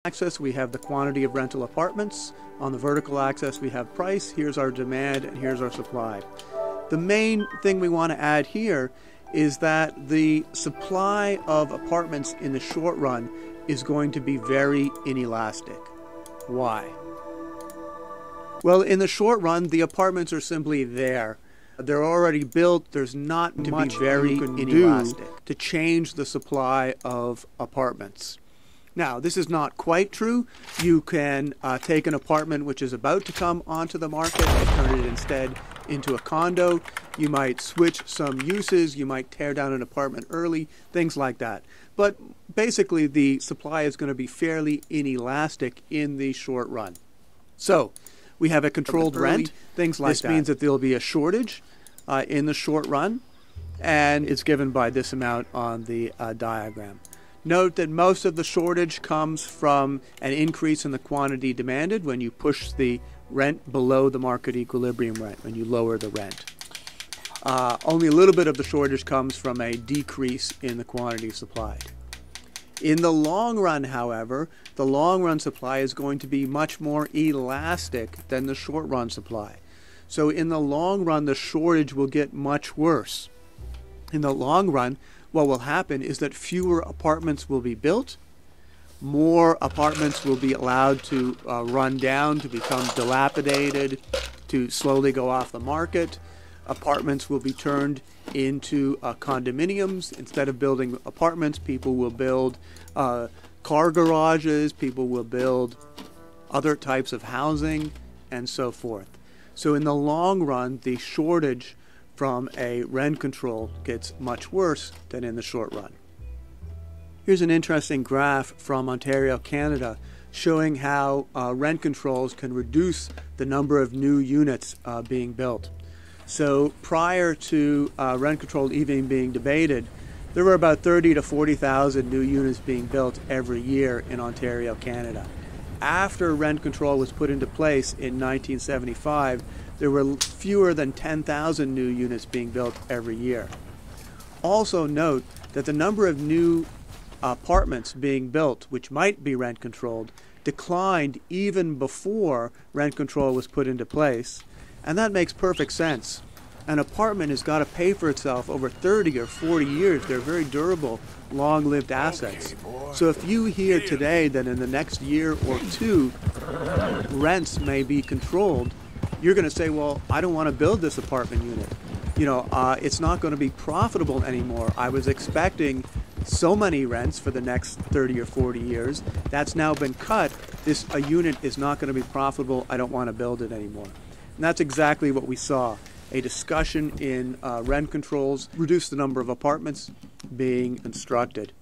axis, we have the quantity of rental apartments. On the vertical axis, we have price. Here's our demand, and here's our supply. The main thing we want to add here is that the supply of apartments in the short run is going to be very inelastic. Why? Well, in the short run, the apartments are simply there. They're already built. There's not much very inelastic to change the supply of apartments. Now, this is not quite true. You can take an apartment which is about to come onto the market and turn it instead into a condo. You might switch some uses. You might tear down an apartment early, things like that. But basically, the supply is going to be fairly inelastic in the short run. So, we have a controlled rent, things like that. This means that there will be a shortage in the short run, and it's given by this amount on the diagram. Note that most of the shortage comes from an increase in the quantity demanded when you push the rent below the market equilibrium rent, when you lower the rent. Only a little bit of the shortage comes from a decrease in the quantity supplied. In the long run, however, the long run supply is going to be much more elastic than the short run supply. So in the long run, the shortage will get much worse. In the long run, what will happen is that fewer apartments will be built, more apartments will be allowed to run down, to become dilapidated, to slowly go off the market. Apartments will be turned into condominiums. Instead of building apartments, people will build car garages, people will build other types of housing, and so forth. So in the long run, the shortage from a rent control gets much worse than in the short run. Here's an interesting graph from Ontario, Canada, showing how rent controls can reduce the number of new units being built. So prior to rent control even being debated, there were about 30 to 40,000 new units being built every year in Ontario, Canada. After rent control was put into place in 1975, there were fewer than 10,000 new units being built every year. Also note that the number of new apartments being built, which might be rent controlled, declined even before rent control was put into place. And that makes perfect sense. An apartment has got to pay for itself over 30 or 40 years. They're very durable, long-lived assets. So if you hear today that in the next year or two, rents may be controlled, you're going to say, well, I don't want to build this apartment unit. It's not going to be profitable anymore. I was expecting so many rents for the next 30 or 40 years. That's now been cut. A unit is not going to be profitable. I don't want to build it anymore. And that's exactly what we saw. A discussion in rent controls reduced the number of apartments being constructed.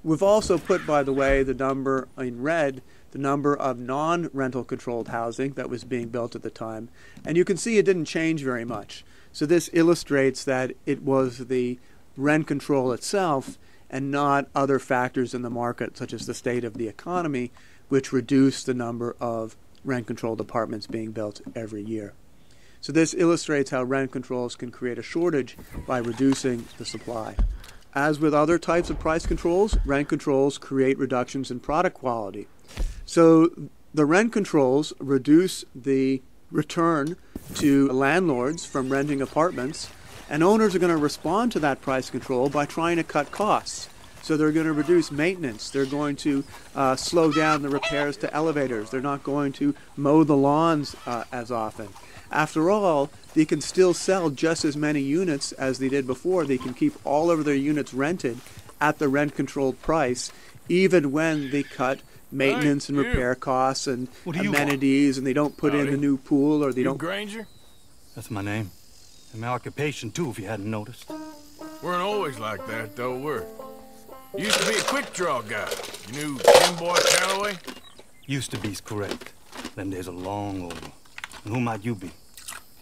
We've also put, by the way, the number in red, the number of non-rental controlled housing that was being built at the time. And you can see it didn't change very much. So this illustrates that it was the rent control itself and not other factors in the market, such as the state of the economy, which reduced the number of rent-controlled apartments being built every year. So this illustrates how rent controls can create a shortage by reducing the supply. As with other types of price controls, rent controls create reductions in product quality. So the rent controls reduce the return to landlords from renting apartments, and owners are going to respond to that price control by trying to cut costs. So they're going to reduce maintenance. They're going to slow down the repairs to elevators. They're not going to mow the lawns as often. After all, they can still sell just as many units as they did before. They can keep all of their units rented at the rent-controlled price, even when they cut maintenance and repair costs and amenities, and they don't put in a new pool, or they don't... Granger? That's my name. And my occupation, too, if you hadn't noticed. Weren't always like that, though, were you? Used to be a quick-draw guy. You knew Jim Boy Calloway? Used to be's correct. Them days are long over. And who might you be?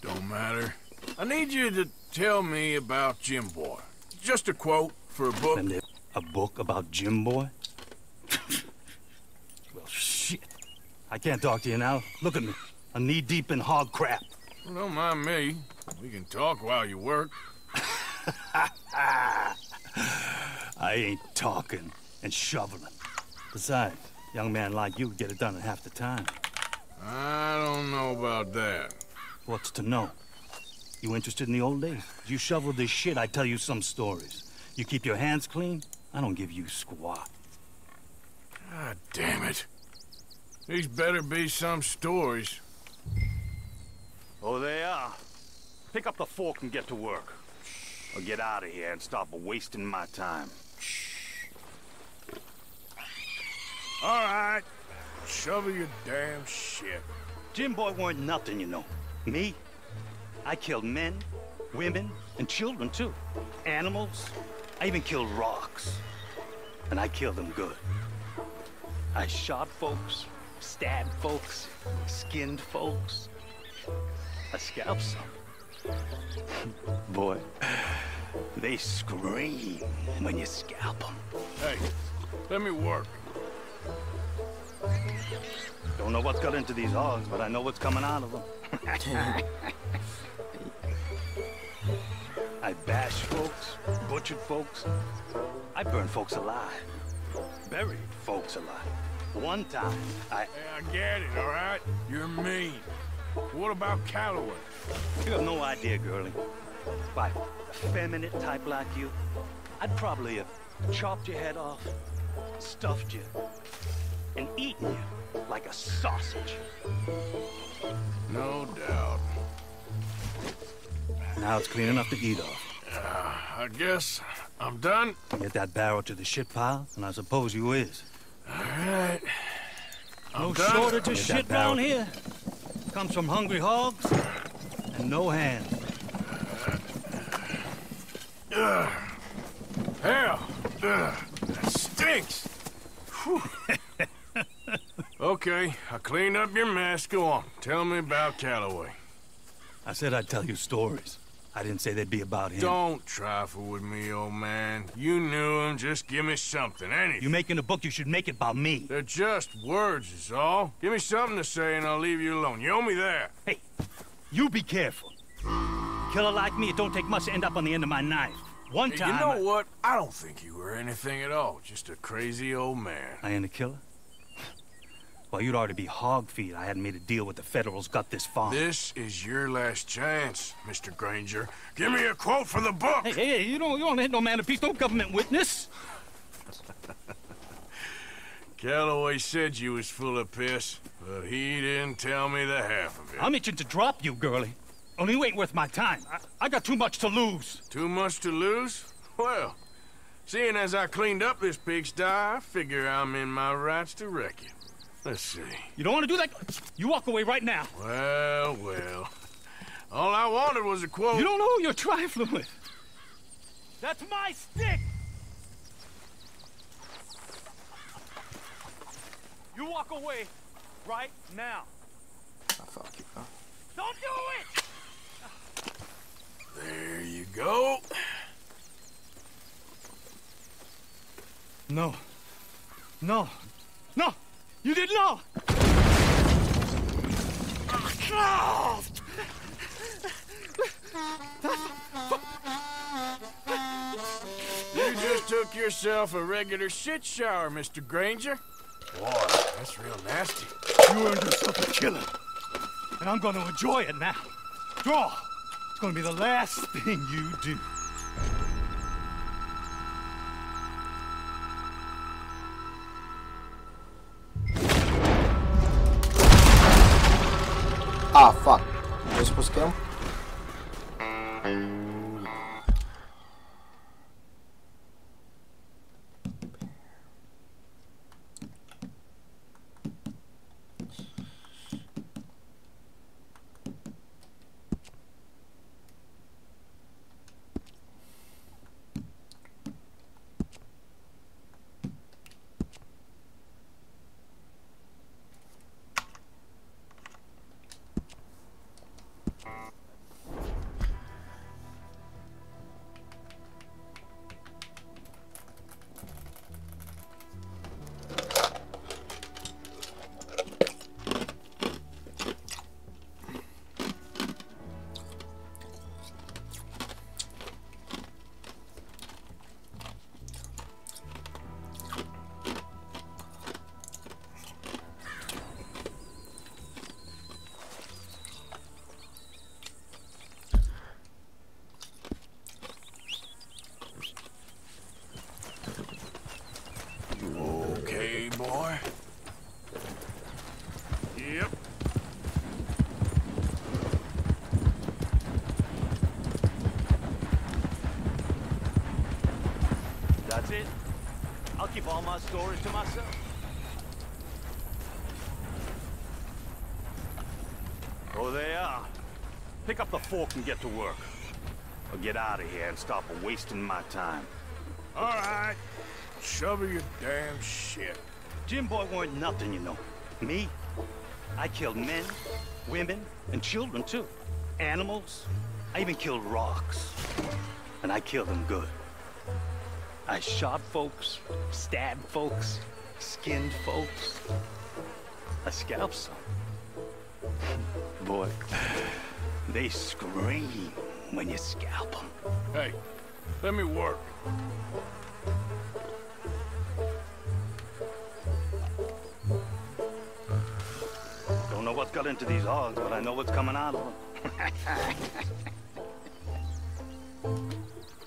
Don't matter. I need you to tell me about Jim Boy. Just a quote for a book. A book about Jim Boy? Well, shit. I can't talk to you now. Look at me. I'm knee-deep in hog crap. Well, don't mind me. We can talk while you work. I ain't talking and shoveling. Besides, Young man like you get it done in half the time. I don't know about that. What's to know? You interested in the old days? You shoveled this shit, I tell you some stories. You keep your hands clean, I don't give you squat. God damn it. These better be some stories. Oh, they are. Pick up the fork and get to work. Or get out of here and stop wasting my time. All right. Shovel your damn shit. Jim Boy weren't nothing, you know. Me? I killed men, women, and children, too. Animals. I even killed rocks. And I killed them good. I shot folks, stabbed folks, skinned folks. I scalped some. Boy, they scream when you scalp them. Hey, let me work. Don't know what's got into these hogs, but I know what's coming out of them. I bashed folks, butchered folks. I burned folks alive. Buried folks alive. One time, Hey, I get it, all right? You're mean. What about Calloway? You have no idea, girlie. By a feminine type like you, I'd probably have chopped your head off, stuffed you, and eaten you like a sausage. No doubt. Now it's clean enough to eat off. I guess I'm done. Get that barrel to the shit pile, and I suppose you is. All right. No done. shortage of Get shit down here. Comes from hungry hogs and no hands. Hell, that stinks. Whew. Okay, I cleaned up your mess. Go on, tell me about Calloway. I said I'd tell you stories. I didn't say they'd be about him. Don't trifle with me, old man. You knew him. Just give me something, anything. You making a book, you should make it about me. They're just words, is all. Give me something to say and I'll leave you alone. You owe me that. Hey, you be careful. Killer like me, it don't take much to end up on the end of my knife. One time... You know what? I don't think you were anything at all. Just a crazy old man. I ain't a killer? Well, you'd already be hog feed. I hadn't made a deal with the Federals, got this far. This is your last chance, Mr. Granger. Give me a quote for the book. Hey, you don't hit no man of peace, no government witness. Calloway said you was full of piss, but he didn't tell me the half of it. I'm itching to drop you, girlie. Only you ain't worth my time. I got too much to lose. Too much to lose? Well, seeing as I cleaned up this pigsty, I figure I'm in my rights to wreck it. Let's see. You don't want to do that? You walk away right now. Well. All I wanted was a quote. You don't know who you're trifling with. That's my stick! You walk away right now. Oh, fuck you, bro. Don't do it! There you go. No. No. No! You didn't know! No! You just took yourself a regular shit shower, Mr. Granger. Boy, that's real nasty. You earned yourself a killing. And I'm gonna enjoy it now. Draw! It's gonna be the last thing you do. Ah, fuck. Was I supposed to kill him? stories to myself. Oh, they are. Pick up the fork and get to work. Or get out of here and stop wasting my time. All right. Shovel your damn shit. Jim Boy weren't nothing, you know. Me? I killed men, women, and children, too. Animals. I even killed rocks. And I killed them good. I shot folks, stabbed folks, skinned folks. I scalped some. Boy, they scream when you scalp them. Hey, let me work. Don't know what's got into these hogs, but I know what's coming out of them.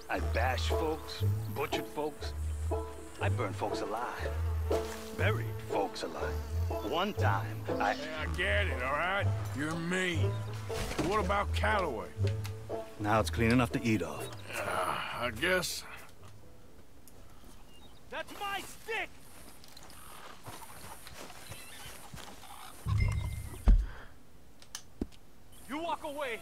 I bashed folks, butchered folks. I burned folks alive. Buried folks alive. One time, Hey, I get it, all right? You're mean. What about Calloway? Now it's clean enough to eat off. I guess... That's my stick! You walk away!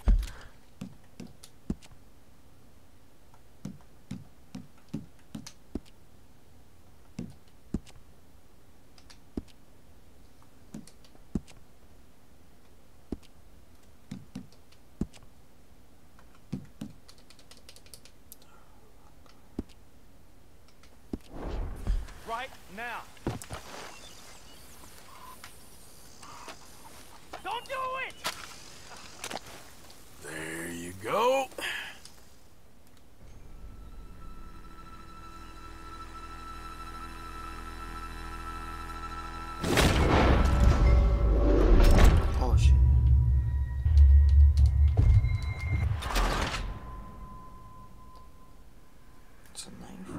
Right now. Don't do it! There you go. Oh shit. It's a knife.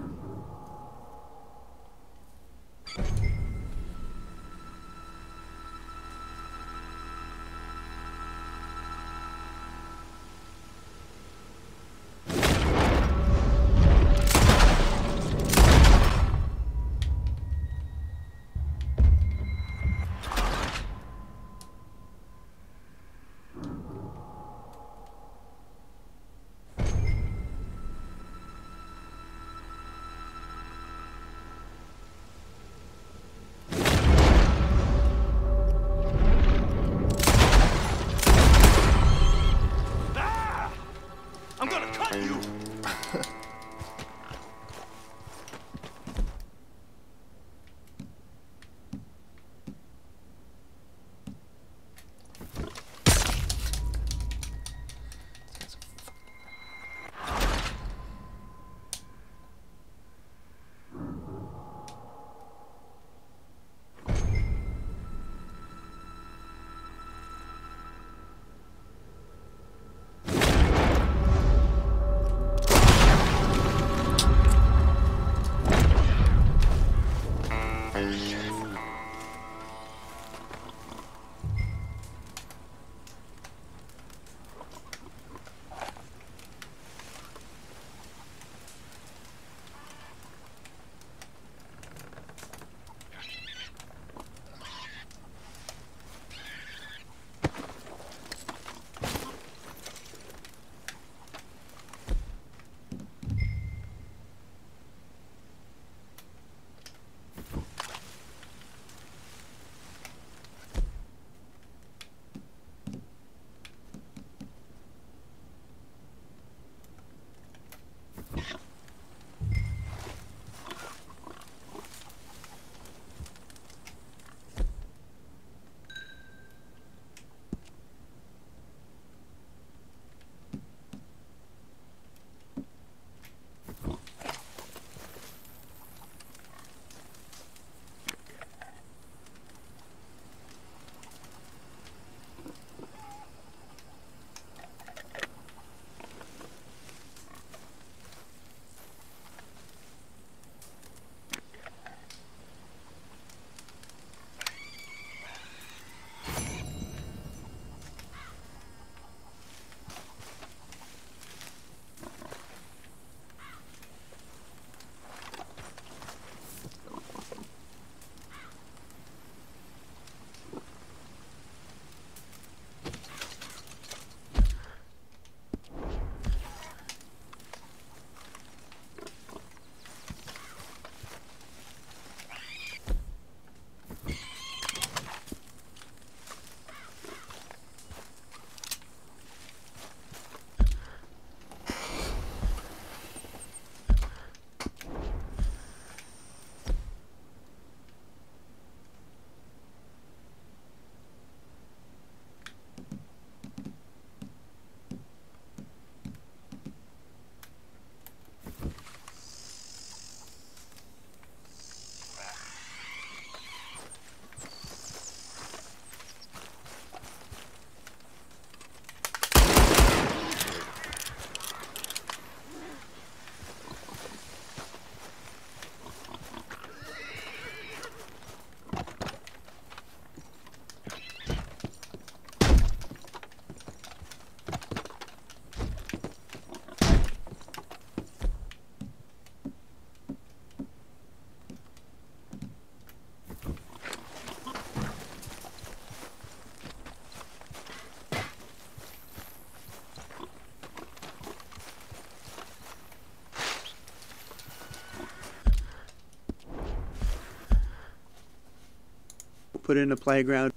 put in a playground.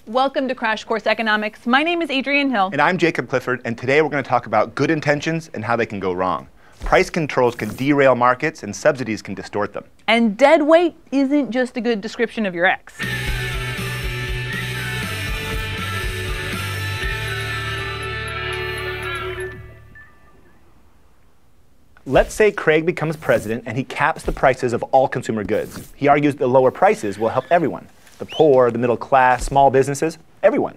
Welcome to Crash Course Economics. My name is Adrienne Hill. And I'm Jacob Clifford, and today we're going to talk about good intentions and how they can go wrong. Price controls can derail markets, and subsidies can distort them. And dead weight isn't just a good description of your ex. Let's say Craig becomes president and he caps the prices of all consumer goods. He argues the lower prices will help everyone. The poor, the middle class, small businesses, everyone.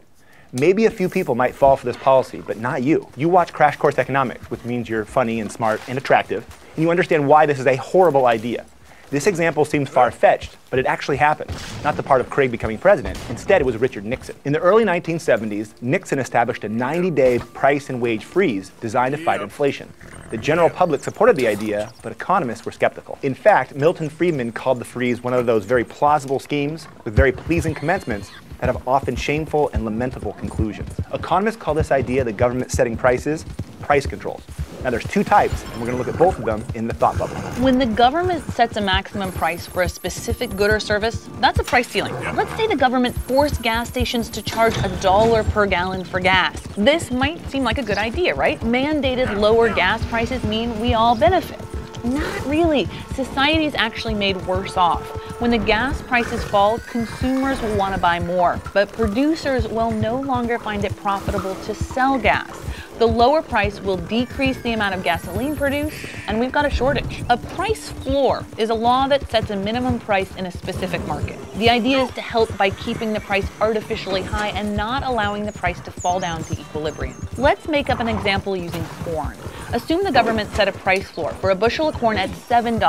Maybe a few people might fall for this policy, but not you. You watch Crash Course Economics, which means you're funny and smart and attractive, and you understand why this is a horrible idea. This example seems far-fetched, but it actually happened. Not the part of Craig becoming president. Instead, it was Richard Nixon. In the early 1970s, Nixon established a 90-day price and wage freeze designed to fight inflation. The general public supported the idea, but economists were skeptical. In fact, Milton Friedman called the freeze one of those very plausible schemes with very pleasing commencements that have often shameful and lamentable conclusions. Economists call this idea the government setting prices price controls. Now there's two types, and we're going to look at both of them in the thought bubble. When the government sets a maximum price for a specific good or service, that's a price ceiling. Let's say the government forced gas stations to charge $1 per gallon for gas. This might seem like a good idea, right? Mandated lower gas prices mean we all benefit. Not really. Society is actually made worse off. When the gas prices fall, consumers will want to buy more, but producers will no longer find it profitable to sell gas. The lower price will decrease the amount of gasoline produced, and we've got a shortage. A price floor is a law that sets a minimum price in a specific market. The idea is to help by keeping the price artificially high and not allowing the price to fall down to equilibrium. Let's make up an example using corn. Assume the government set a price floor for a bushel of corn at $7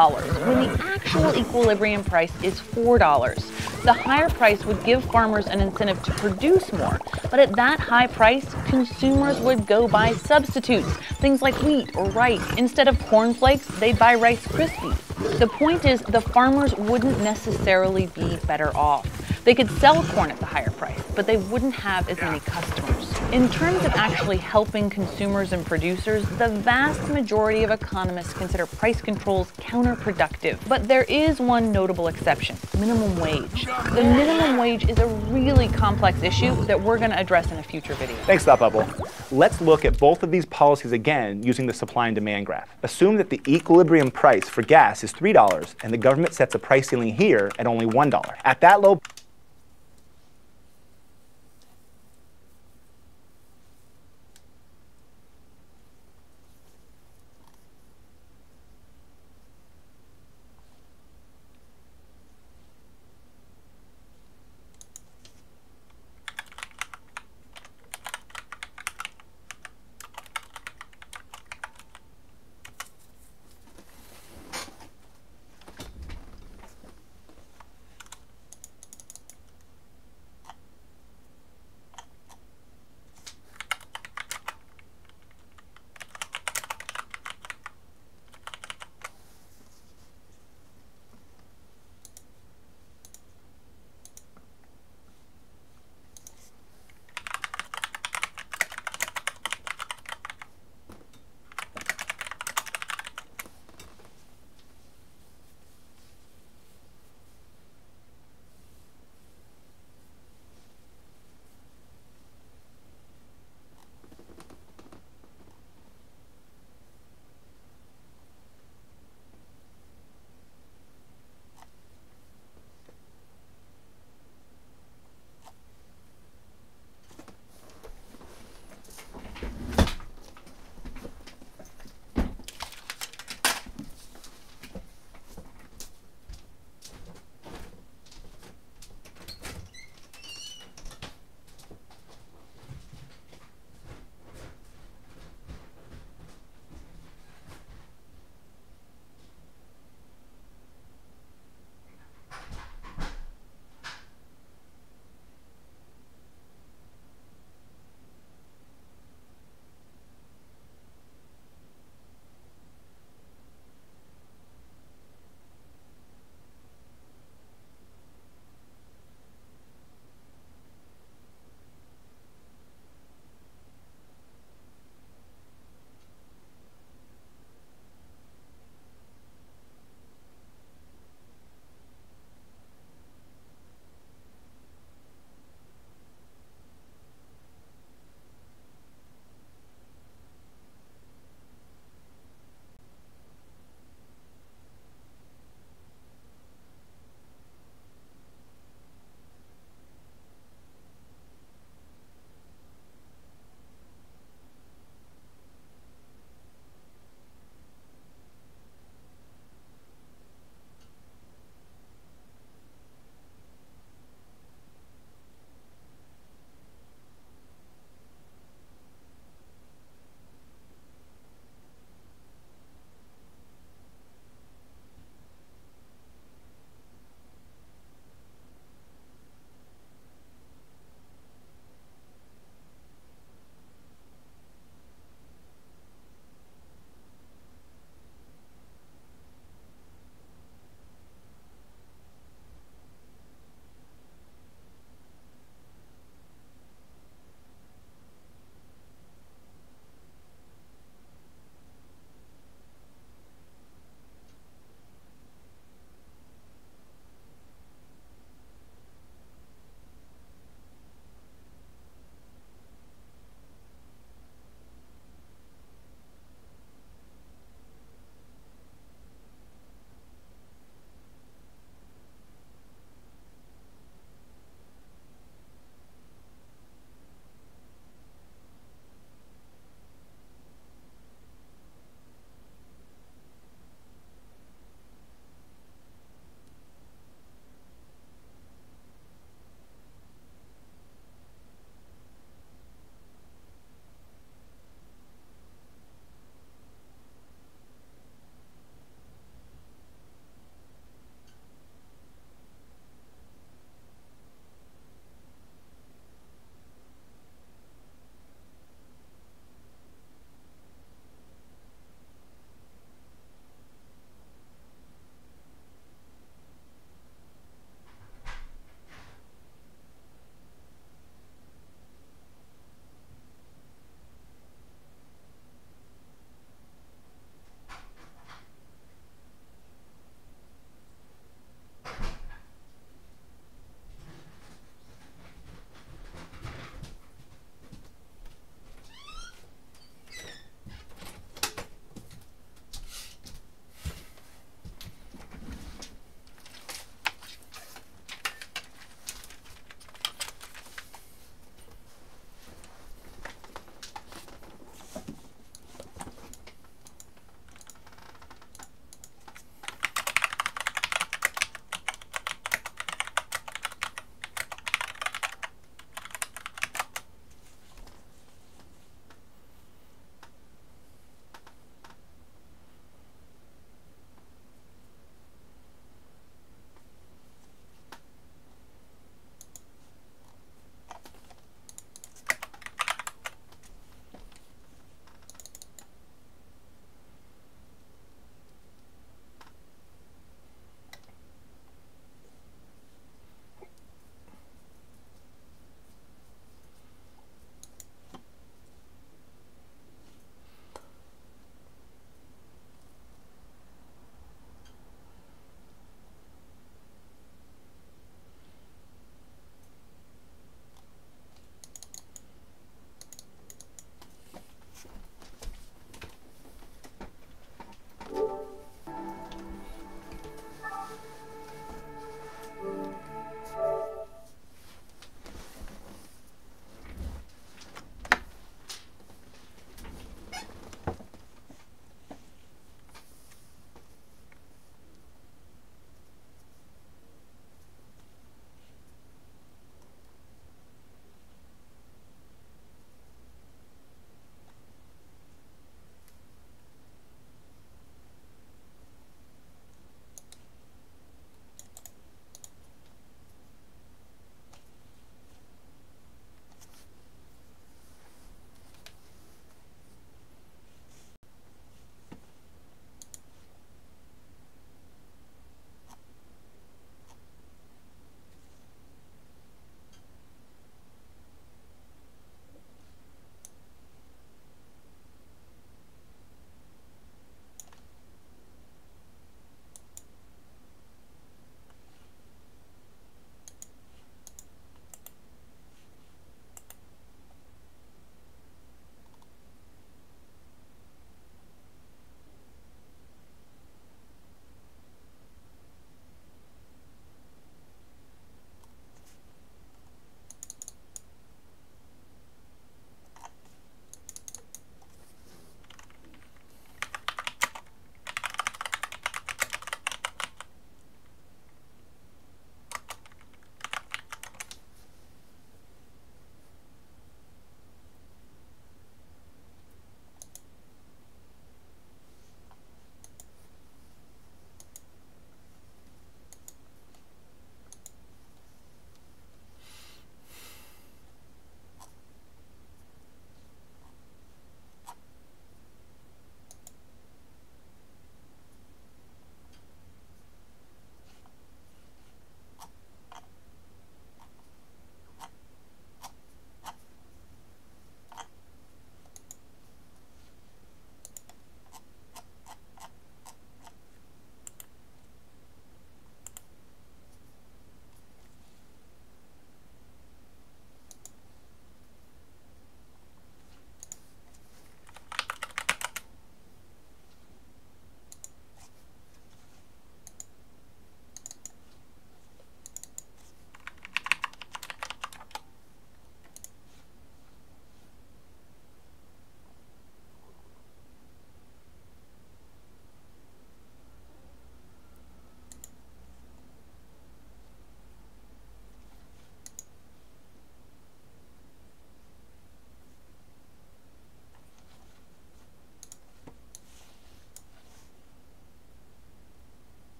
when the actual equilibrium price is $4. The higher price would give farmers an incentive to produce more, but at that high price, consumers would go buy substitutes, things like wheat or rice. Instead of cornflakes, they'd buy Rice Krispies. The point is, the farmers wouldn't necessarily be better off. They could sell corn at the higher price, but they wouldn't have as many customers. In terms of actually helping consumers and producers, the vast majority of economists consider price controls counterproductive. But there is one notable exception: minimum wage. The minimum wage is a really complex issue that we're going to address in a future video. Thanks, Thought Bubble. Let's look at both of these policies again using the supply and demand graph. Assume that the equilibrium price for gas is $3 and the government sets a price ceiling here at only $1. At that low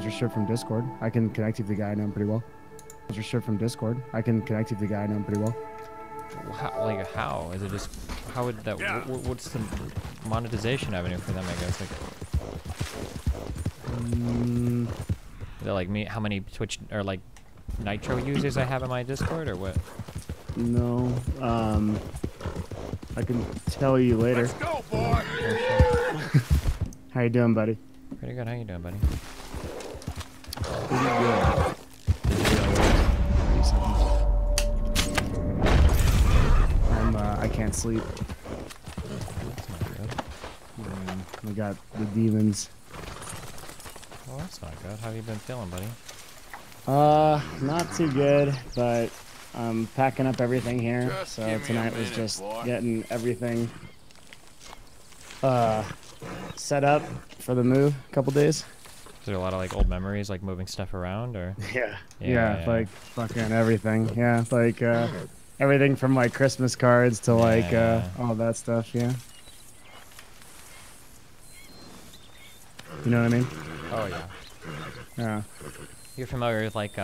Sponsorship from Discord. I can connect you to the guy I know him pretty well. Sponsorship from Discord. I can connect you to the guy I know him pretty well. How? Is it just, how would that, what's the monetization avenue for them, I guess? Is it like me, how many Twitch, or like Nitro users I have in my Discord, or what? No, I can tell you later. Let's go, boy. How you doing, buddy? Pretty good. How you doing, buddy? Pretty good. I can't sleep. That's not good. We got the demons. Well, that's not good. How have you been feeling, buddy? Not too good, but I'm packing up everything here. Just So give me a tonight was minute, just boy. getting everything set up for the move. A couple days. Is there a lot of like old memories, like moving stuff around, or? Yeah, like fucking everything. Yeah, like everything from like Christmas cards to like all that stuff. Yeah. You know what I mean? Oh yeah. Yeah. You're familiar with like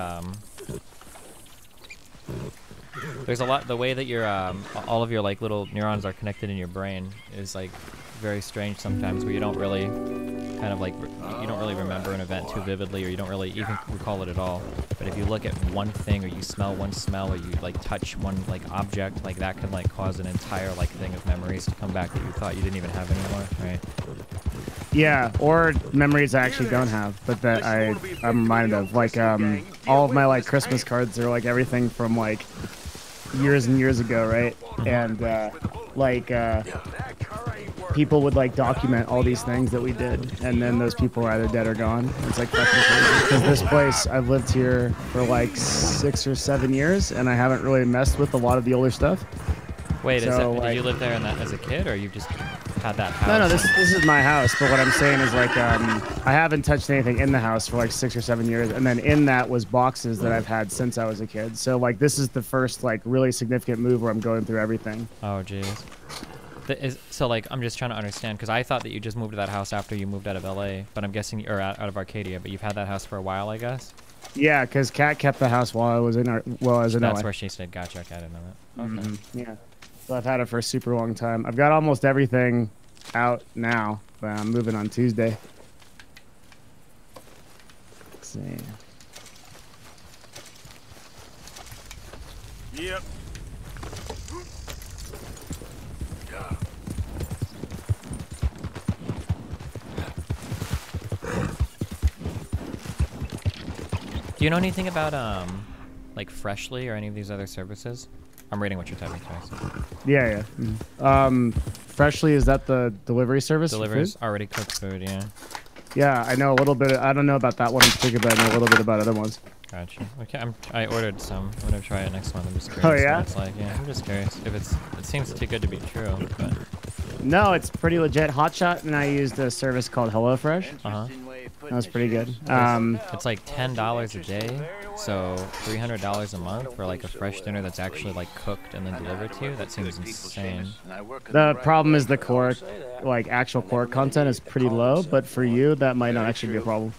there's a lot, the way that your all of your like little neurons are connected in your brain is like very strange sometimes, where you don't really kind of like you don't really remember an event too vividly, or you don't really even recall it at all. But if you look at one thing, or you smell one smell, or you like touch one like object, like that can like cause an entire like thing of memories to come back that you thought you didn't even have anymore, right? Yeah, or memories I actually don't have, but that I'm reminded of. Like all of my like Christmas cards are like everything from like years and years ago, right? And people would like document all these things that we did, and then those people are either dead or gone. It's like fucking crazy. Because this place, I've lived here for like 6 or 7 years, and I haven't really messed with a lot of the older stuff. Wait, So, did like- you live there as a kid, or you just had that house? No, this is my house. But what I'm saying is like I haven't touched anything in the house for like 6 or 7 years, and then in that was boxes that I've had since I was a kid. So like this is the first like really significant move where I'm going through everything. Oh, jeez. So like I'm just trying to understand, because I thought that you just moved to that house after you moved out of LA, but I'm guessing, or out of Arcadia, but you've had that house for a while, I guess. Yeah, because Kat kept the house while I was in That's LA. where she stayed. Gotcha. Okay, I didn't know that. Okay. Yeah. So I've had it for a super long time. I've got almost everything out now, but I'm moving on Tuesday. Let's see. Yep. Do you know anything about like Freshly or any of these other services? I'm reading what you're typing, so. Yeah. Freshly, is that the delivery service? for Deliveries, food? already cooked food, yeah. Yeah, I know a little bit. I don't know about that one in particular, but I know a little bit about other ones. Gotcha. Okay, I ordered some. I'm gonna try it next month. I'm just curious Oh, yeah? what it's like. Yeah, I'm just curious if it seems too good to be true, but. No, it's pretty legit. Hotshot and I used a service called HelloFresh. That was pretty good. It's like $10 a day, so $300 a month for like a fresh dinner that's actually like cooked and then delivered to you. That seems insane. The problem is the core, like actual core content is pretty low, but for you that might not actually be a problem,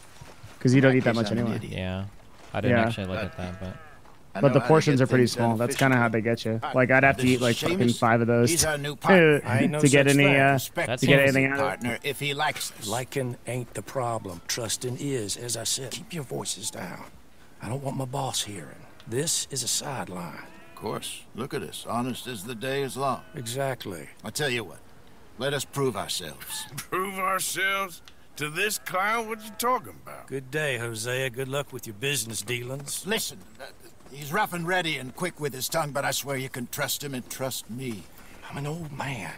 because you don't eat that much anyway. Yeah, I didn't Yeah. actually look at that, but. But the portions are pretty small. That's kind of how they get you. Like I'd have to eat like fucking 5 of those He's our new partner. to get any That to get seems- anything out of it. Partner, if he likes us. Liking ain't the problem. Trusting is, as I said. Keep your voices down. I don't want my boss hearing. This is a sideline. Of course. Look at us. Honest as the day is long. Exactly. I tell you what. Let us prove ourselves. Prove ourselves to this clown? What you talking about? Good day, Hosea. Good luck with your business dealings. Listen, he's rough and ready and quick with his tongue, but I swear you can trust him and trust me. I'm an old man.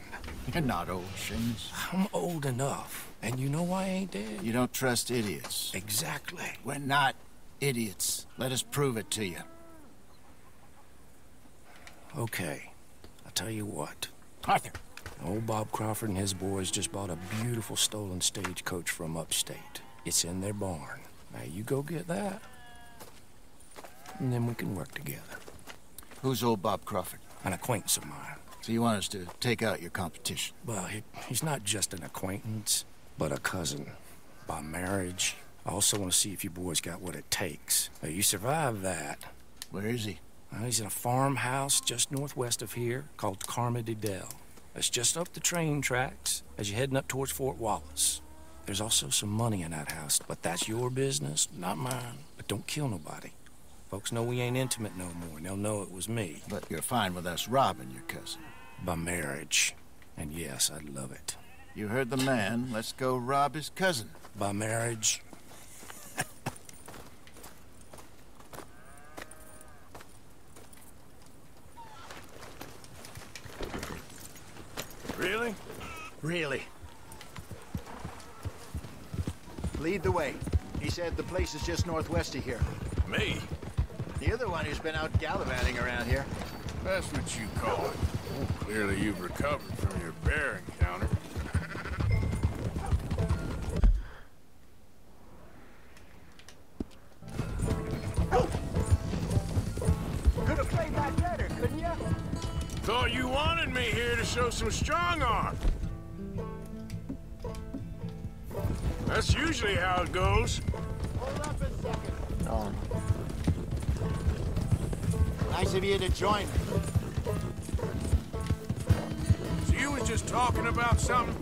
You're not old, Seamus. I'm old enough. And you know I ain't dead. You don't trust idiots. Exactly. We're not idiots. Let us prove it to you. Okay. I'll tell you what. Arthur. Old Bob Crawford and his boys just bought a beautiful stolen stagecoach from upstate. It's in their barn. Now you go get that, and then we can work together. Who's old Bob Crawford? An acquaintance of mine. So you want us to take out your competition? Well, he's not just an acquaintance, but a cousin. By marriage, I also want to see if you boys got what it takes. Now, you survive that. Where is he? Well, he's in a farmhouse just northwest of here called Carmody Dell. It's just up the train tracks as you're heading up towards Fort Wallace. There's also some money in that house, but that's your business, not mine. But don't kill nobody. Folks know we ain't intimate no more, and they'll know it was me. But you're fine with us robbing your cousin. By marriage. And yes, I'd love it. You heard the man. Let's go rob his cousin. By marriage. Really? Really. Lead the way. He said the place is just northwest of here. Me? The other one who's been out gallivanting around here. That's what you call it. Well, clearly you've recovered from your bear encounter. Could have played that better, couldn't you? Thought you wanted me here to show some strong arm. That's usually how it goes. Hold up a second. Oh. Nice of you to join me. So you was just talking about something?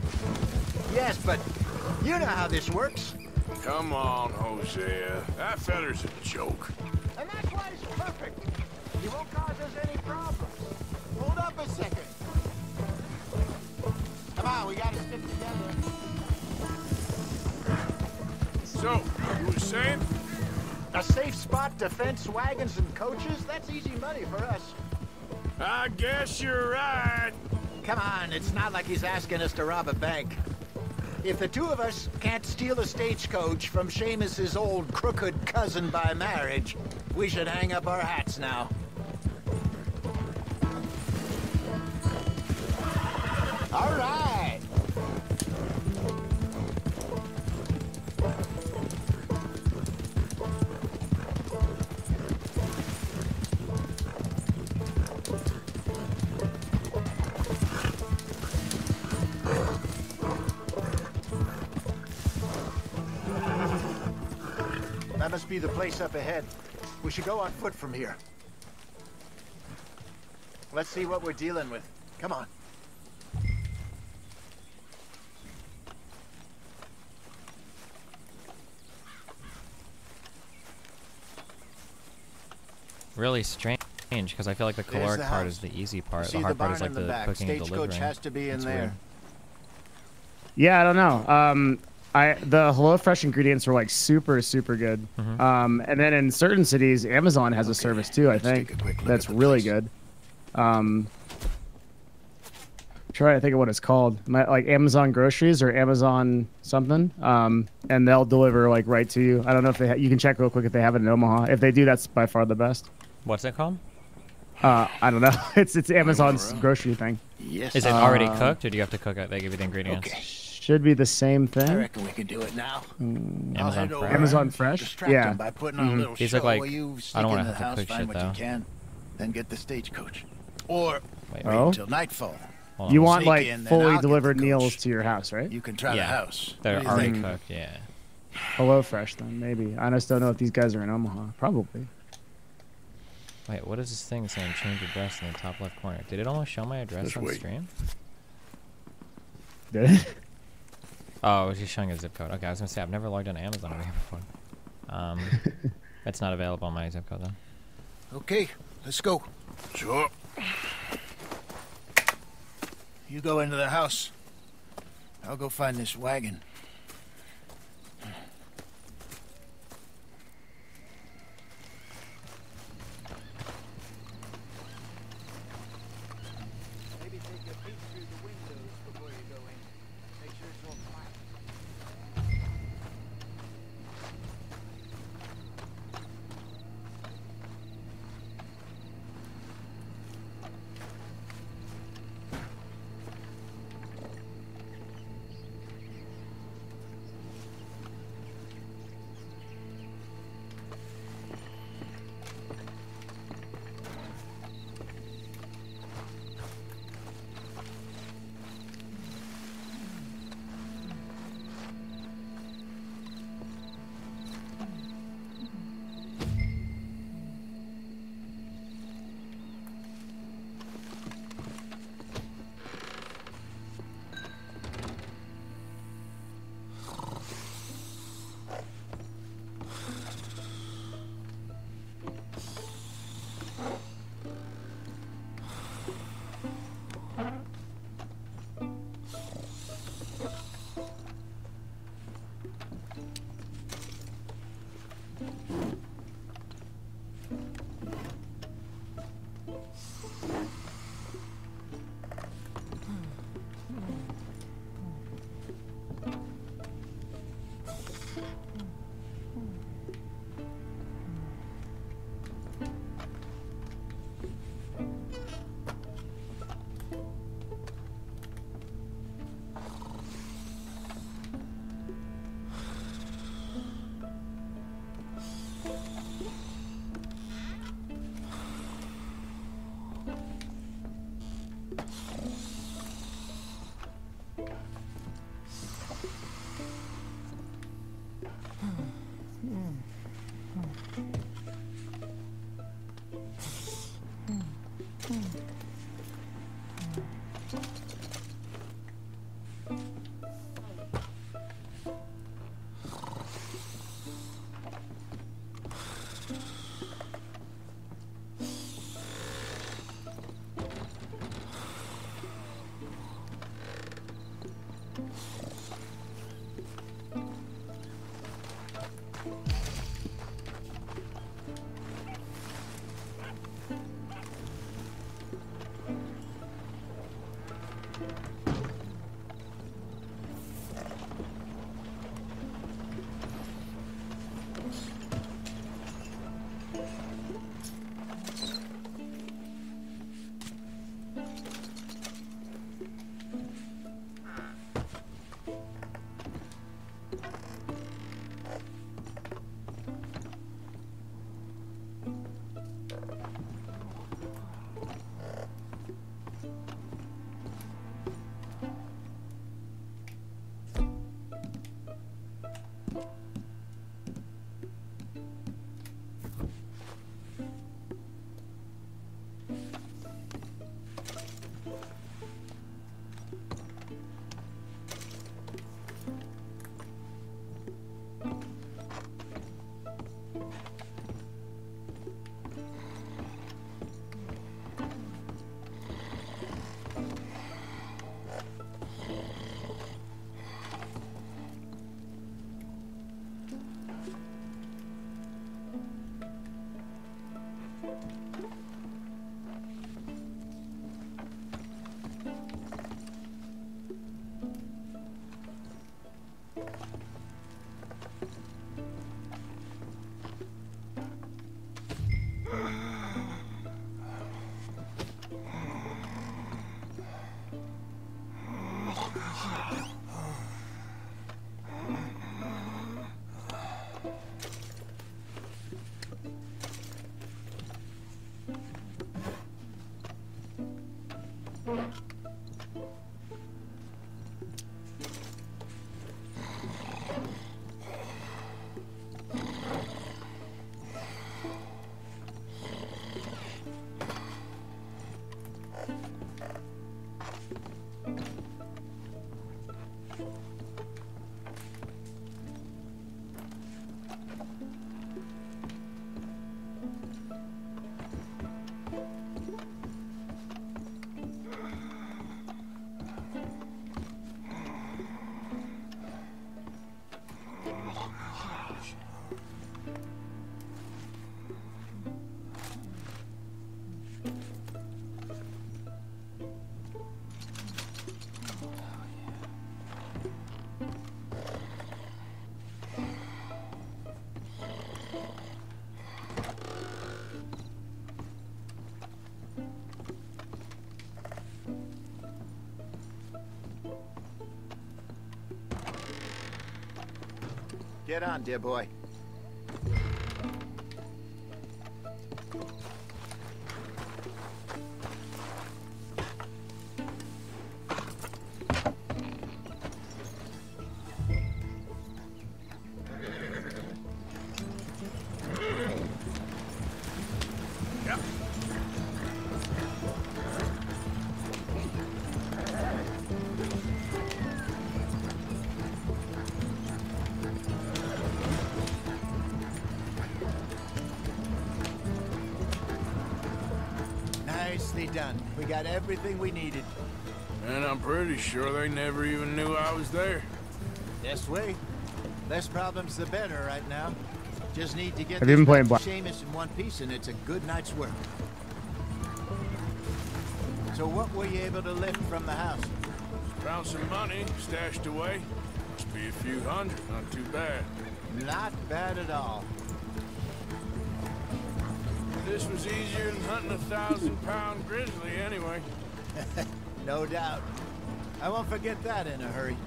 Yes, but you know how this works. Come on, Hosea. That feller's a joke. And that's why he's perfect. He won't cause us any problems. Hold up a second. Come on, we gotta stick together. So, you were saying? A safe spot to fence wagons and coaches? That's easy money for us. I guess you're right. Come on, it's not like he's asking us to rob a bank. If the two of us can't steal a stagecoach from Seamus's old crooked cousin by marriage, we should hang up our hats now. All right. That must be the place up ahead. We should go on foot from here. Let's see what we're dealing with. Come on. Really strange, because I feel like the There's caloric the part house. is the easy part. See The hard the part is barn like in the the back. cooking and Stagecoach delivering. has to be in It's there. weird. Yeah, I don't know. The HelloFresh ingredients are like super good. And then in certain cities, Amazon has a service too. I think that's really good. Try to think of what it's called, like Amazon Groceries or Amazon something. And they'll deliver like right to you. I don't know if they. You can check real quick if they have it in Omaha. If they do, that's by far the best. What's it called? I don't know. It's Amazon's grocery thing. Yes. Is it already cooked, or do you have to cook it? They give you the ingredients. Okay. Should be the same I thing. reckon we can do it now. I'll Amazon head over Fresh. Amazon and Fresh? Distract Yeah. him by putting on a little These show look like- while you I sneak don't wanna into the have to house, cook find shit, what though. you can, then get the stagecoach. Or Wait, wait Oh. until nightfall. hold on. You want Sneak like in, then fully I'll get the delivered coach. meals to your house, right? You can try the Yeah. house. They're What do you already think? cooked, yeah. HelloFresh then, maybe. I just don't know if these guys are in Omaha. Probably. Wait, what is this thing saying change address in the top left corner? Did it almost show my address Just on wait. stream? Did it? Oh, it was just showing a zip code. Okay, I was gonna say I've never logged on Amazon over here before. It's not available on my zip code though. Okay, let's go. Sure. You go into the house. I'll go find this wagon. Maybe take a peek through the windows before you go in. Make sure it's all quiet. Get on, dear boy. Nicely done. We got everything we needed. And I'm pretty sure they never even knew I was there. This way. Less problems the better right now. Just need to get Have you been playing Black? Seamus in one piece and it's a good night's work. So what were you able to lift from the house? Found some money stashed away. Must be a few hundred, not too bad. Not bad at all. This was easier than hunting a 1,000-pound grizzly anyway. No doubt. I won't forget that in a hurry.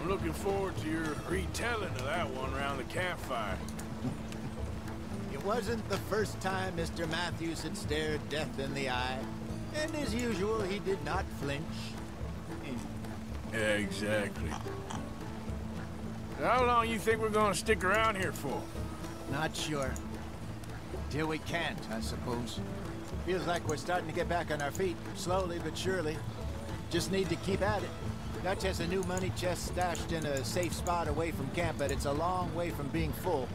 I'm looking forward to your retelling of that one around the campfire. It wasn't the first time Mr. Matthews had stared death in the eye. And as usual, he did not flinch. Yeah, exactly. How long you think we're gonna stick around here for? Not sure. Till we can't, I suppose. Feels like we're starting to get back on our feet, slowly but surely. Just need to keep at it. Dutch has a new money chest stashed in a safe spot away from camp, but it's a long way from being full.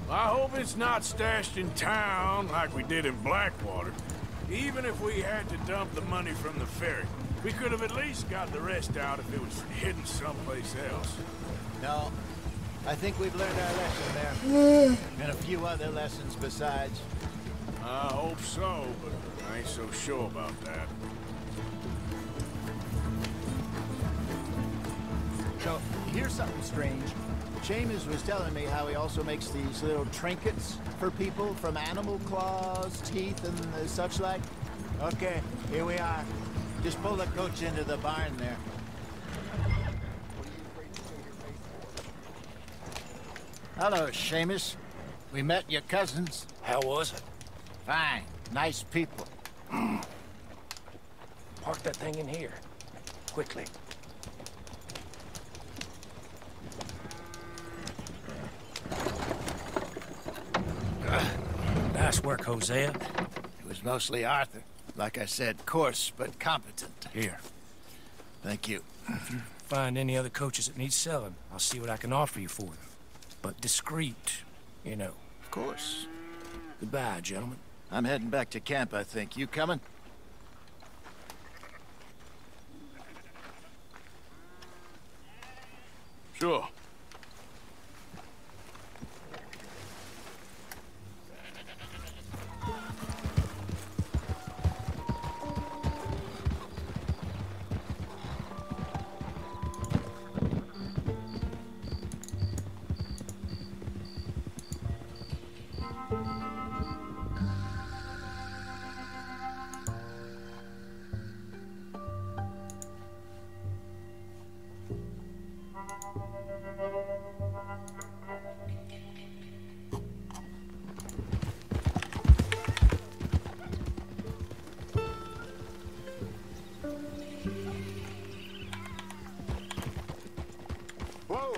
I hope it's not stashed in town like we did in Blackwater. Even if we had to dump the money from the ferry, we could have at least got the rest out if it was hidden someplace else. No, I think we've learned our lesson there. And a few other lessons besides. I hope so, but I ain't so sure about that. So, here's something strange. Seamus was telling me how he also makes these little trinkets for people from animal claws, teeth, and such like. Okay, here we are. Just pull the coach into the barn there. Hello, Seamus. We met your cousins. How was it? Fine. Nice people. Park that thing in here. Quickly. Nice work, Hosea. It was mostly Arthur. Like I said, coarse but competent. Here. Thank you. Find any other coaches that need selling. I'll see what I can offer you for them. But discreet, you know. Of course. Goodbye, gentlemen. I'm heading back to camp, I think. You coming? Sure. Whoa!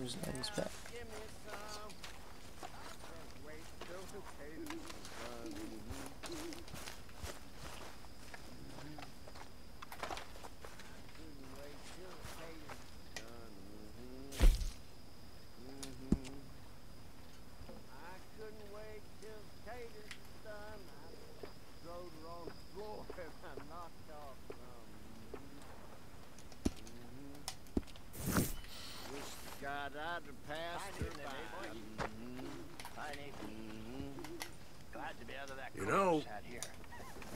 Whose name is back? You know,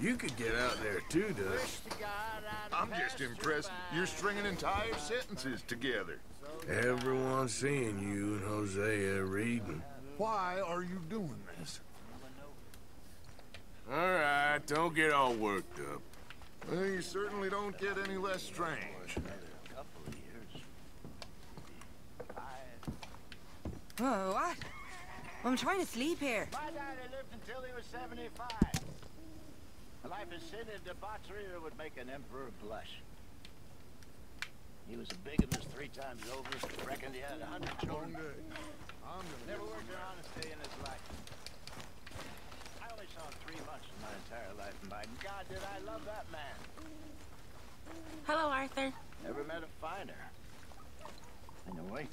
you could get out there too, Dutch. I'm just impressed you're stringing entire sentences together. Everyone's seeing you and Hosea reading. Why are you doing this? All right, don't get all worked up. Well, you certainly don't get any less strange. Oh, what? I'm trying to sleep here. My daddy lived until he was 75. A life of sin and debauchery that would make an emperor blush. He was a bigamist 3 times over, reckoned he had 100 children. Never worked an honest day in his life. I only saw him 3 months in my entire life, and by God did I love that man. Hello, Arthur. Never met a finer. Anyway.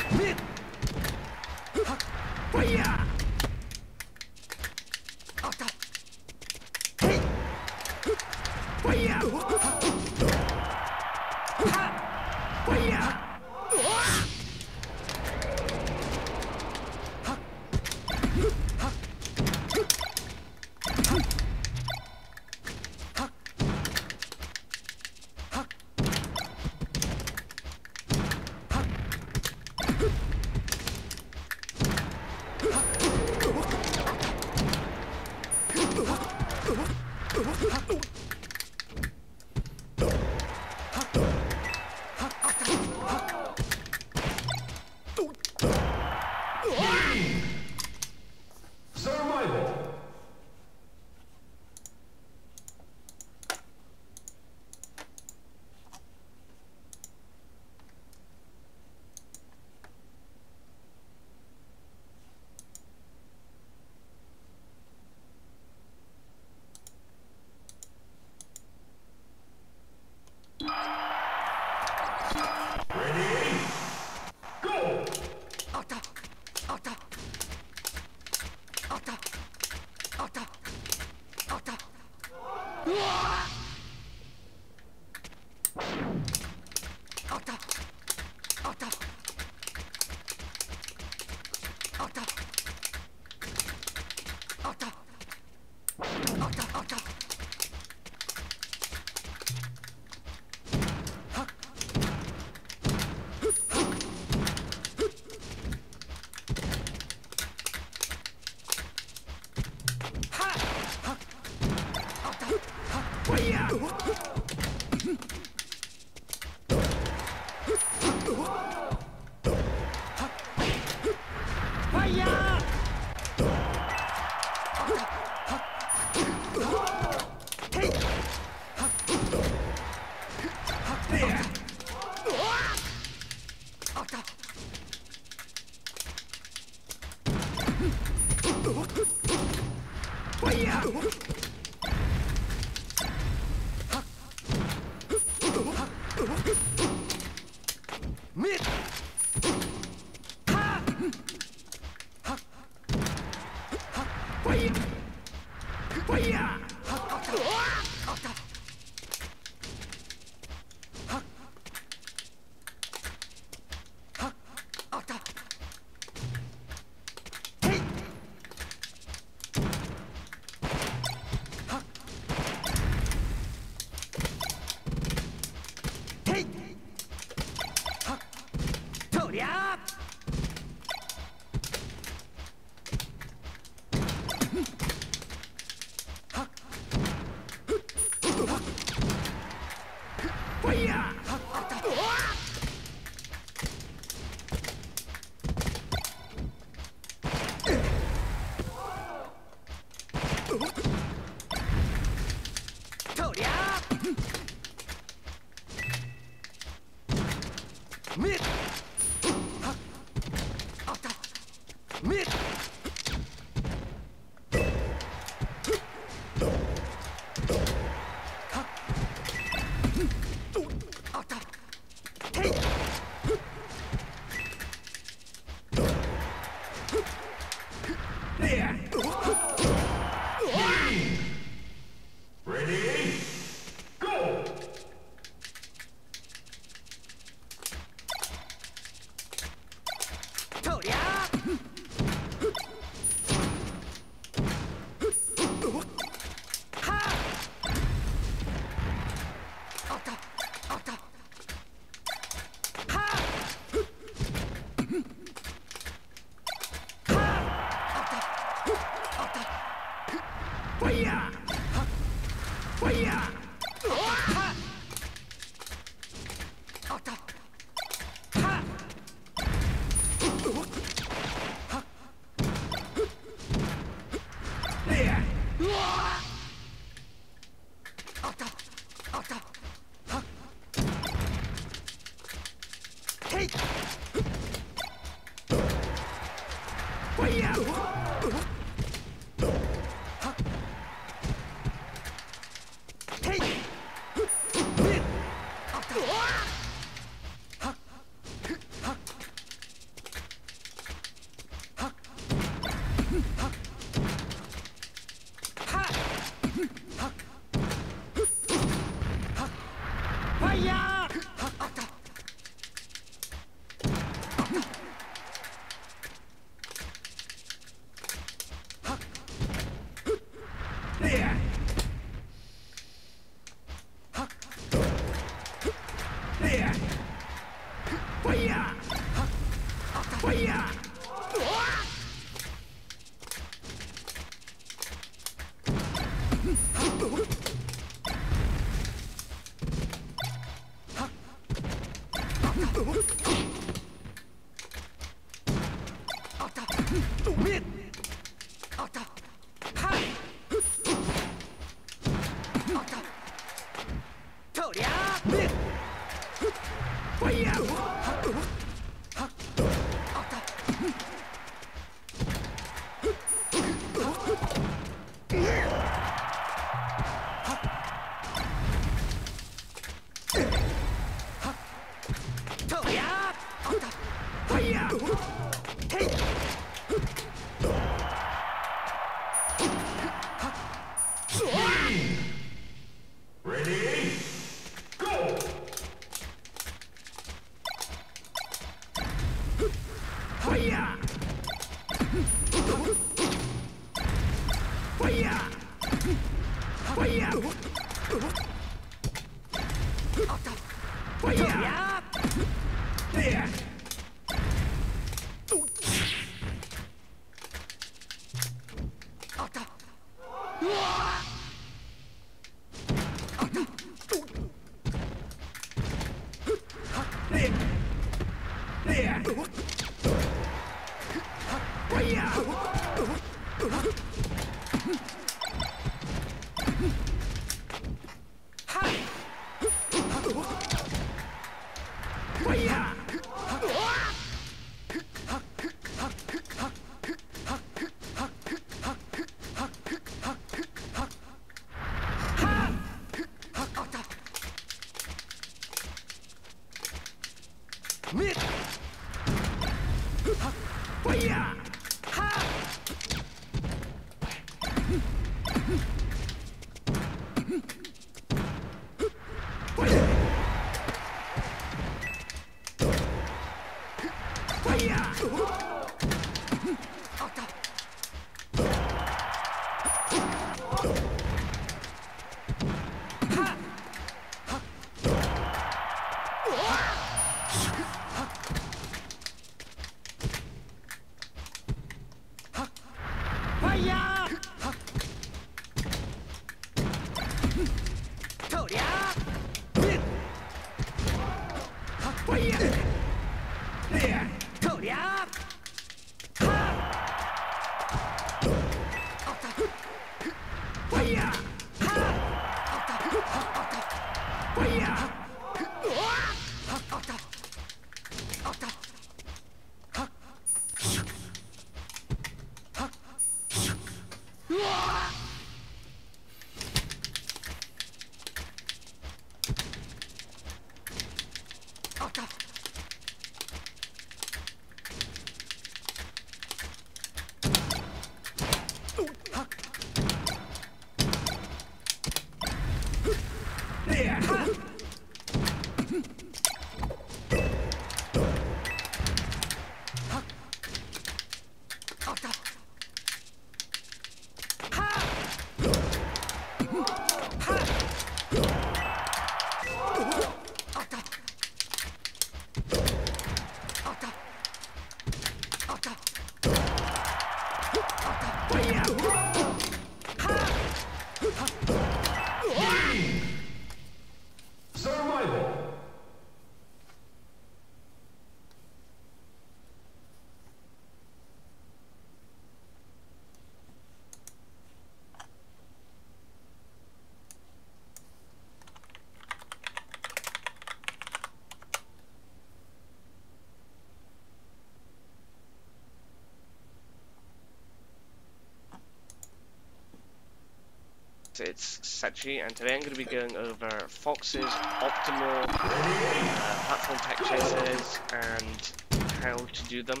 It's Sechi, and today I'm going to be going over Fox's optimal platform tech chases and how to do them.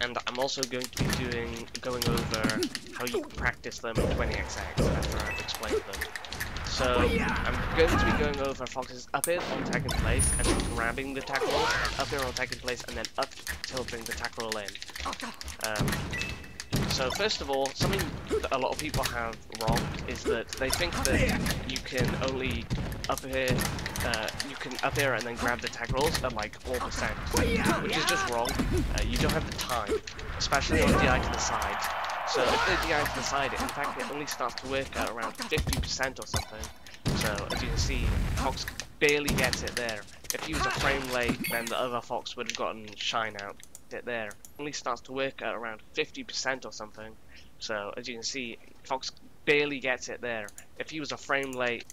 And I'm also going to be going over how you practice them in 20XX after I've explained them. So I'm going to be going over Fox's up air on tag in place and then grabbing the tackle roll, and up air on tag in place and then up tilting the tackle roll in. So first of all, something that a lot of people have wrong is that they think that you can only up air, and then grab the tag rolls at like 4%, which is just wrong. You don't have the time, especially on DI to the side. So if the DI to the side, in fact it only starts to work at around 50% or something. So as you can see, Fox barely gets it there. If he was a frame late, then the other Fox would have gotten shine out. It there only starts to work at around 50% or something. So as you can see, Fox barely gets it there. If he was a frame late,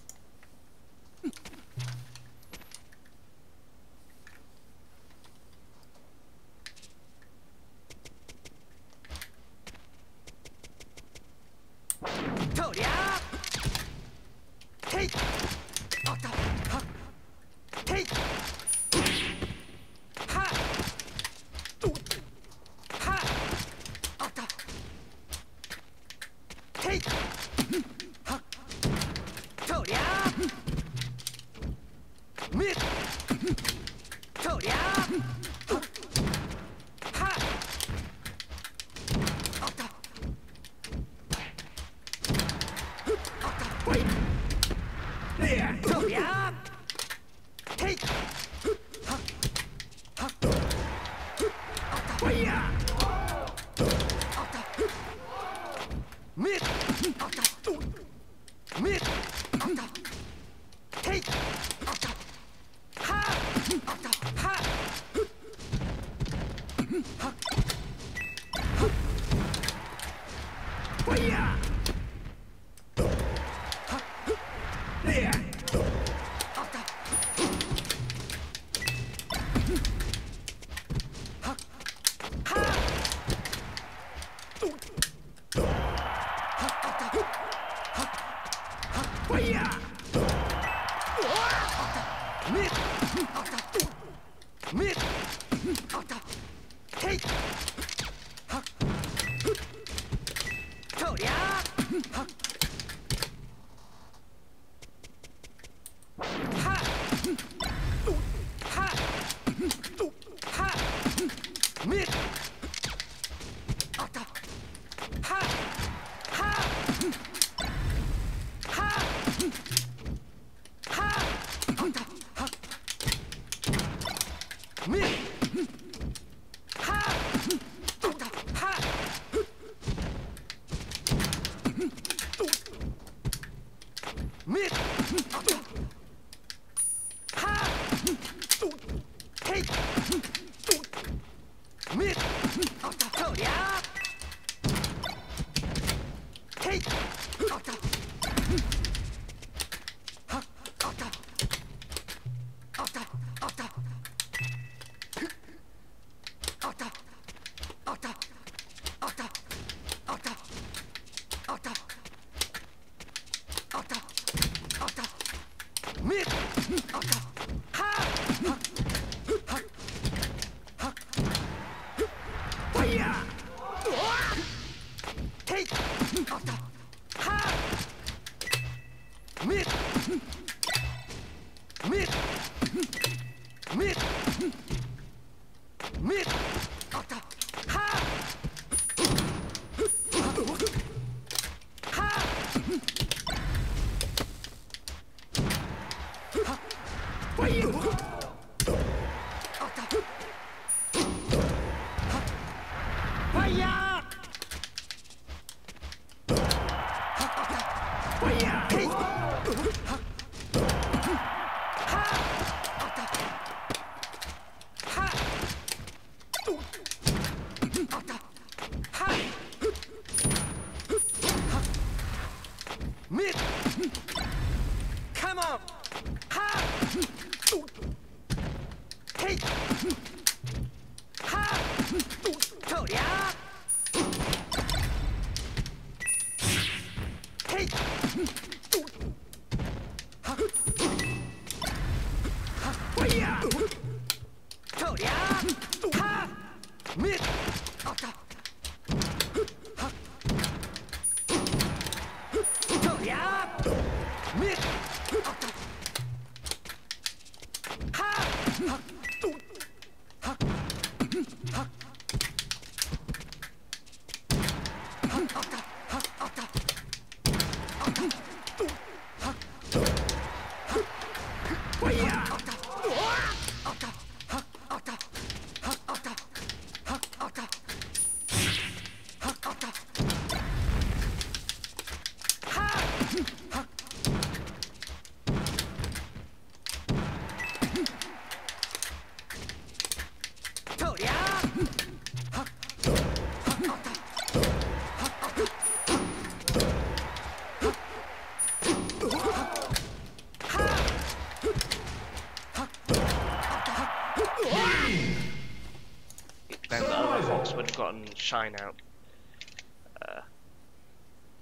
Then the other fox would have gotten shine out.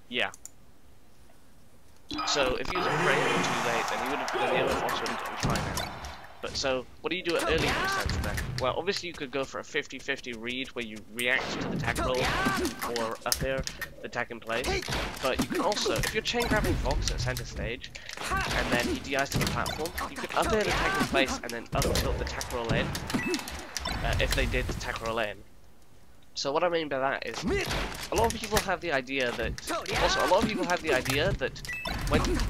Yeah. So if he was afraid it was too late, then the other fox would have gotten shine out. But so, what do you do at early percents then? Well, obviously you could go for a 50-50 read where you react to the tag roll, or up here, the tag in place. But you can also, if you're chain grabbing fox at center stage, and then he DIs to the platform, you could up air the tag in place and then up tilt the tag roll in, if they did the tag roll in. So what I mean by that is, a lot of people have the idea that,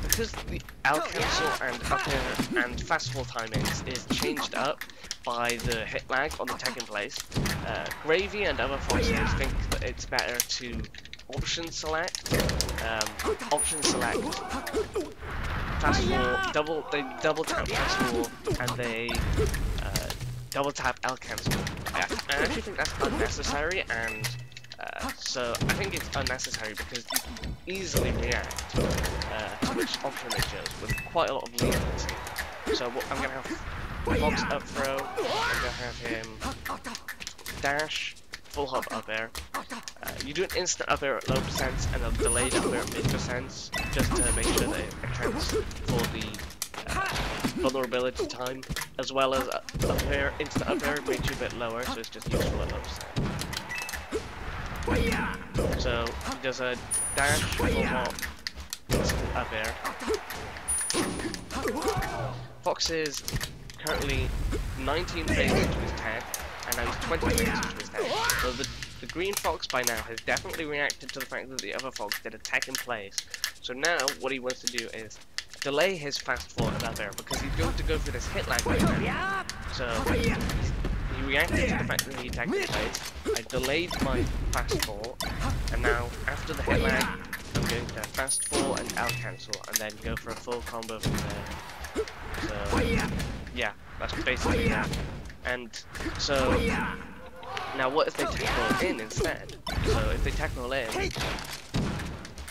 because the L cancel and up air and fast fall timings is changed up by the hit lag on the tag in place, Gravy and other foxes think that it's better to option select fast fall, they double tap fast fall, and they double tap L cancel. I actually think that's unnecessary, and so I think it's unnecessary because you can easily react to which option they chose with quite a lot of leniency. So I'm gonna have Fox up throw, I'm gonna have him dash, full hop up air. You do an instant up air at low percents and a delayed up air at mid percents, just to make sure that it accounts for the vulnerability time, as well as up air, instant up air makes you a bit lower, so it's just useful at low percent. So he does a dash, full hop, instant up air. Fox is currently 19 frames into his tag, and now he's 20 frames into his tag. So the green fox by now has definitely reacted to the fact that the other fox did a tag in place. So now what he wants to do is delay his fast fall and up air, because he's going to go through this hit lag right now. So he reacted to the fact that he tagged in place. I delayed my fast fall, and now after the hit lag, I'm going to fast fall and out cancel, and then go for a full combo from there. So yeah, that's basically that. And so now what if they tag roll in instead? So if they tag roll in,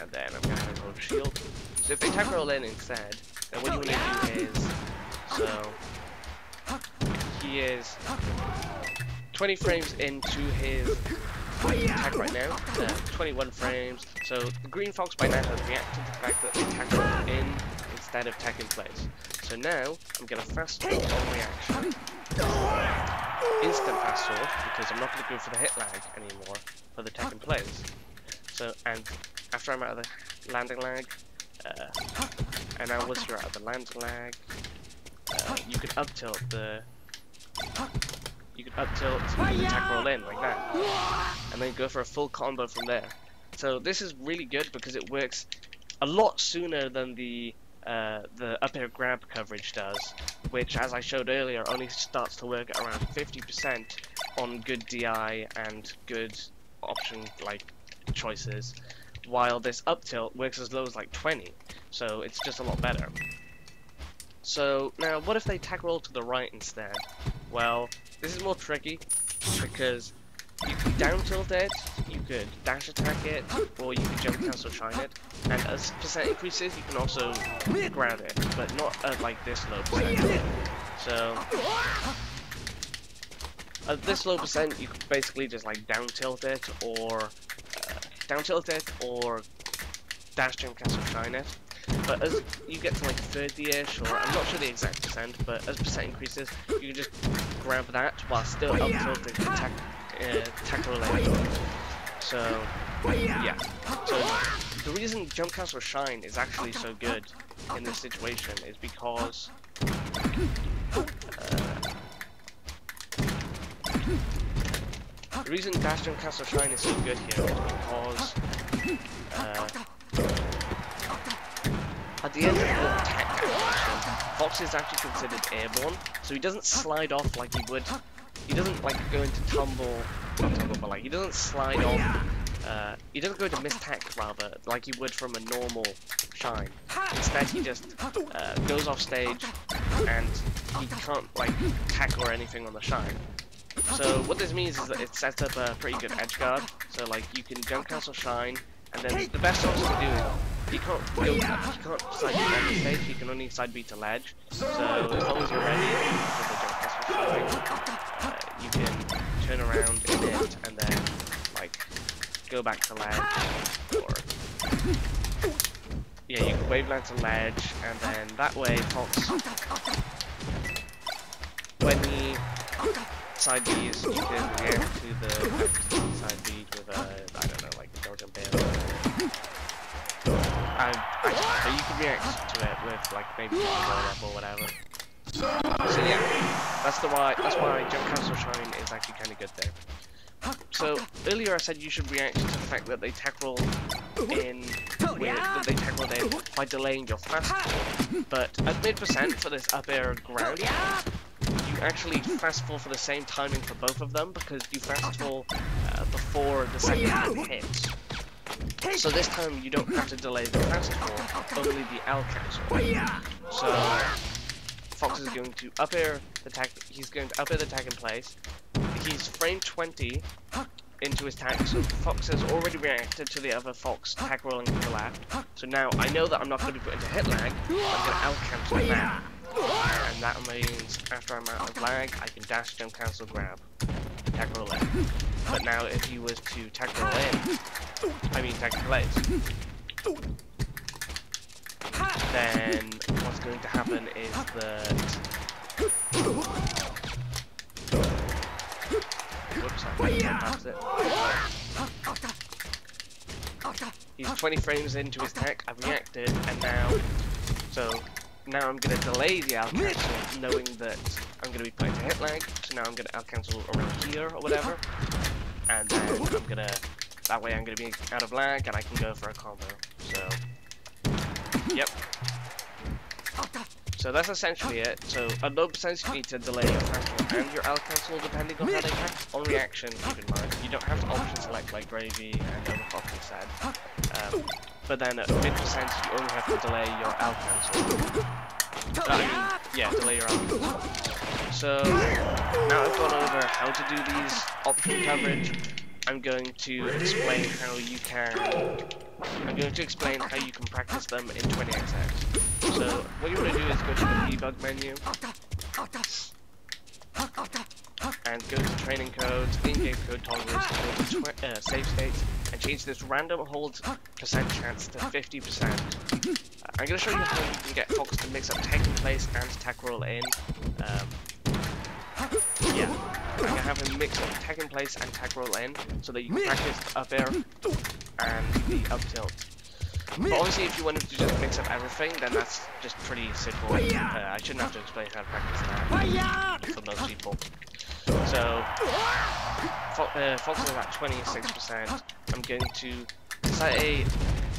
and then I'm going to roll shield. So if they tag roll in instead, then what you want to do is, so he is 20 frames into his tag right now, 21 frames. So the green fox by now has reacted to the fact that they tag roll in instead of tag in place. So now I'm going to fast fall on reaction, instant fast fall, because I'm not going to go for the hit lag anymore for the tag in place. So, and after I'm out of the landing lag, and now once you're out of the landing lag, you can up tilt the tag roll in like that, and then go for a full combo from there. So this is really good because it works a lot sooner than the up air grab coverage does, which, as I showed earlier, only starts to work at around 50% on good DI and good option like choices, while this up tilt works as low as like 20, so it's just a lot better. So now what if they tag roll to the right instead? Well, this is more tricky because you can down tilt it, you could dash attack it, or you could jump cancel shine it, and as percent increases you can also grab it, but not at like this low percent. So at this low percent you could basically just like down tilt it or dash jump cancel shine it, But as you get to like 30-ish, or I'm not sure the exact percent, but as percent increases, you can just grab that while still up tilting tackle layer. So yeah. So the reason Jump Castle Shine is actually so good in this situation is because the reason Dash Jump Castle Shine is so good here is because at the end of the tech animation, Fox is actually considered airborne, so he doesn't slide off like he would. He doesn't like go into tumble, not tumble, but like he doesn't slide off. He doesn't go into mistech rather, like he would from a normal shine. Instead, he just goes off stage, and he can't like tackle or anything on the shine. So what this means is that it sets up a pretty good edge guard. So like you can Jump Castle Shine, and then the best Fox can do is he can't side beat on the stage. He can only side beat to ledge. So as long as you're ready for the Jump Castle Shine, you can turn around in it and then like go back to ledge, or yeah, you can waveland to ledge, and then that way Fox, when he side B's, you can react to the side B with a, I don't know, like a Belgian Bear. So you can react to it with like maybe up or whatever. So yeah, that's why Jump Castle Shine is actually kind of good there. So earlier I said you should react to the fact that they tackle in by delaying your fastball, but at mid% for this up air ground, you actually fastball for the same timing for both of them because you fastball before the second one hits. So this time you don't have to delay the fastball, only the L cancel. So Fox is going to up air the tag. He's going to up air the tag in place. He's frame 20 into his tag, so Fox has already reacted to the other Fox tag rolling to the left. So now I know that I'm not going to be put into hit lag. I'm going to L cancel that, and that means after I'm out of lag, I can dash, jump, cancel, grab, tag roll in. But now if he was to tag roll in, tag in place, then what's going to happen is that whoops, I went past it. He's 20 frames into his tech, I've reacted, and now I'm going to delay the L cancel, knowing that I'm going to be put into hit lag, so now I'm going to L cancel around here or whatever, and then that way I'm going to be out of lag and I can go for a combo. So, yep. So that's essentially it. So at low percentage you need to delay your fastball and your L cancel depending on how they attack. On reaction, keep in mind, you don't have to option select like Gravy and other Foxy said. But then at mid% you only have to delay your L cancel. Delay your L cancel. So now I've gone over how to do these option coverage. I'm going to explain how you can practice them in 20XX. So what you want to do is go to the debug menu and go to training codes, in-game code toggles, go to save states, and change this random hold percent chance to 50%. I'm going to show you how you can get Fox to mix up tech in place and tech roll in. I'm going to have him mix up tech in place and tech roll in so that you can practice up air and the up tilt. But obviously if you wanted to just mix up everything, then that's just pretty simple. I shouldn't have to explain how to practice that for most people. So, Fox is at 26%. I'm going to set a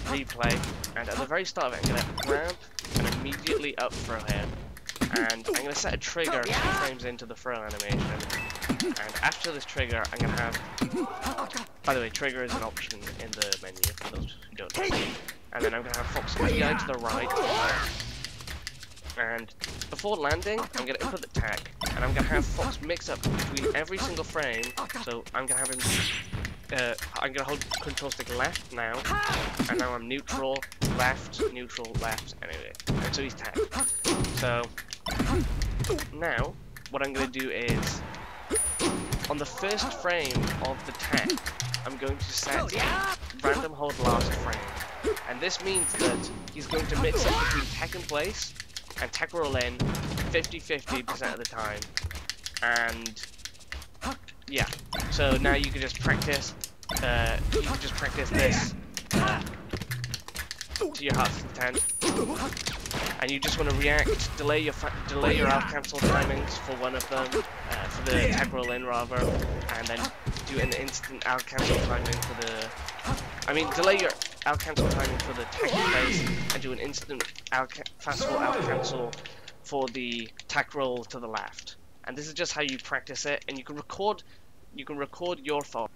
replay, and at the very start of it, I'm going to grab and immediately up throw him. And I'm going to set a trigger 2 frames into the throw animation. And after this trigger, I'm going to have... By the way, trigger is an option in the menu for those who don't know. And then I'm going to have Fox DI to the right. And before landing, I'm going to input the tag. And I'm going to have Fox mix up between every single frame. So I'm going to have him... I'm going to hold control stick left now. And now I'm neutral, left, anyway. And so he's tagged. So... Now, what I'm going to do is, on the first frame of the tag, I'm going to set random hold last frame. And this means that he's going to mix up between tech in place and tech roll in 50-50% of the time. And yeah, so now you can just practice. You can just practice this to your heart's content. And you just want to react, delay your out cancel timings for one of them, for the tech roll in rather, and then do an instant out cancel timing for the. I mean, delay your out cancel timing for the tech in place, and do an instant fastball out cancel for the tech roll to the left. And this is just how you practice it, and you can record your thoughts.